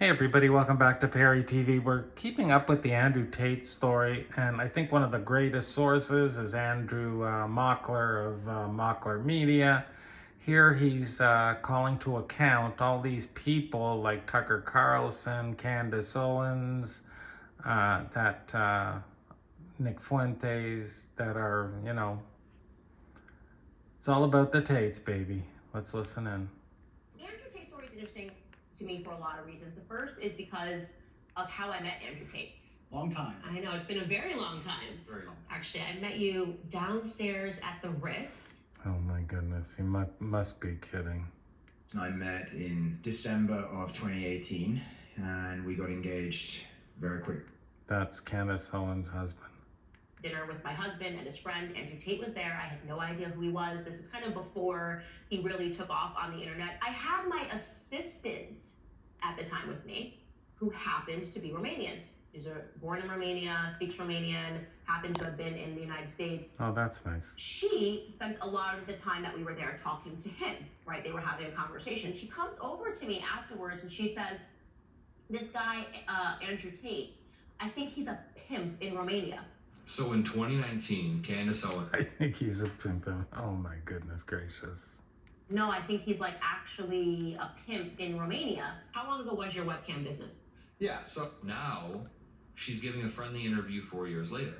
Hey everybody, welcome back to Perry TV. We're keeping up with the Andrew Tate story, and I think one of the greatest sources is Andrew Mockler of Mockler Media. Here he's calling to account all these people like Tucker Carlson, Candace Owens, Nick Fuentes, that are, it's all about the Tates, baby. Let's listen in. Andrew Tate's story is interesting to me for a lot of reasons. The first is because of how I met Andrew Tate. Long time. I know, it's been a very long time. Very long. Actually, I met you downstairs at the Ritz. Oh my goodness, you must be kidding. I met in December of 2018 and we got engaged very quick. That's Candace Owens' husband. Dinner with my husband and his friend. Andrew Tate was there. I had no idea who he was. This is kind of before he really took off on the internet. I had my assistant at the time with me, who happened to be Romanian. He's born in Romania, speaks Romanian, happened to have been in the United States. Oh, that's nice. She spent a lot of the time that we were there talking to him, right? They were having a conversation. She comes over to me afterwards and she says, this guy, Andrew Tate, I think he's a pimp in Romania. So in 2019, Candace Owens... I think he's a pimp. Oh my goodness gracious. No, I think he's like actually a pimp in Romania. How long ago was your webcam business? Yeah, so Now, she's giving a friendly interview 4 years later.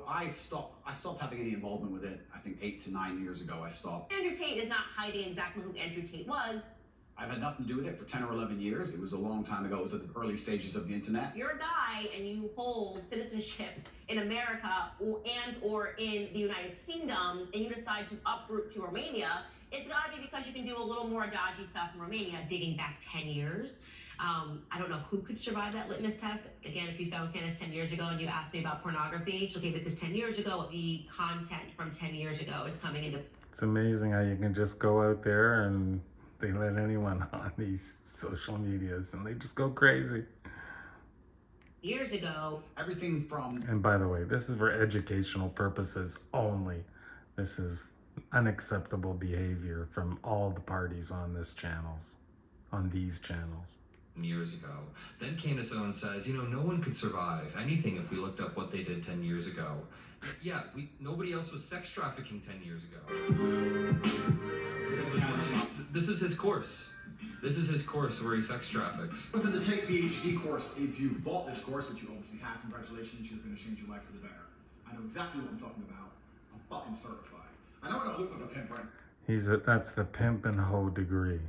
I stopped having any involvement with it. I think 8 to 9 years ago I stopped. Andrew Tate is not hiding exactly who Andrew Tate was. I've had nothing to do with it for 10 or 11 years. It was a long time ago. It was at the early stages of the internet. If you're a guy and you hold citizenship in America or in the United Kingdom and you decide to uproot to Romania, it's gotta be because you can do a little more dodgy stuff in Romania, digging back 10 years. I don't know who could survive that litmus test. Again, if you found Candace 10 years ago and you asked me about pornography, okay, this is 10 years ago. The content from 10 years ago is coming into... It's amazing how you can just go out there and they let anyone on these social medias and they just go crazy. Years ago. Everything from... And by the way, this is for educational purposes only. This is unacceptable behavior from all the parties on these channels. Years ago. Then Candace Owens says, no one could survive anything if we looked up what they did 10 years ago. Yeah, nobody else was sex trafficking 10 years ago. This is his course. This is his course where he sex traffics. Went to the Tate PhD course. If you've bought this course, which you obviously have, congratulations, you're going to change your life for the better. I know exactly what I'm talking about. I'm fucking certified. I know I don't look like a pimp, right? That's the pimp and hoe degree.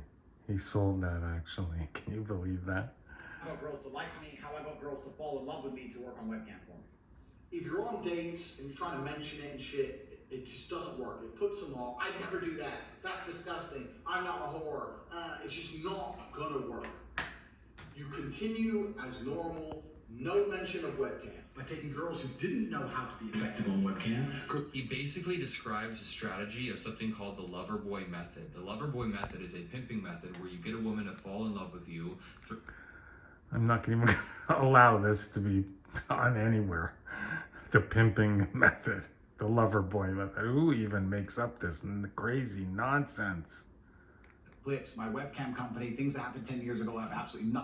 He sold that, actually. Can you believe that? I got girls to like me, how I got girls to fall in love with me to work on webcam for me. If you're on dates and you're trying to mention it and shit, it just doesn't work. It puts them off. I never do that. That's disgusting. I'm not a whore. It's just not gonna work. You continue as normal, no mention of webcam. By taking girls who didn't know how to be effective on webcam. He basically describes a strategy of something called the lover boy method. The lover boy method is a pimping method where you get a woman to fall in love with you. I'm not even going to allow this to be on anywhere. The pimping method. The lover boy method. Who even makes up this crazy nonsense? Blitz, my webcam company, things that happened 10 years ago have absolutely nothing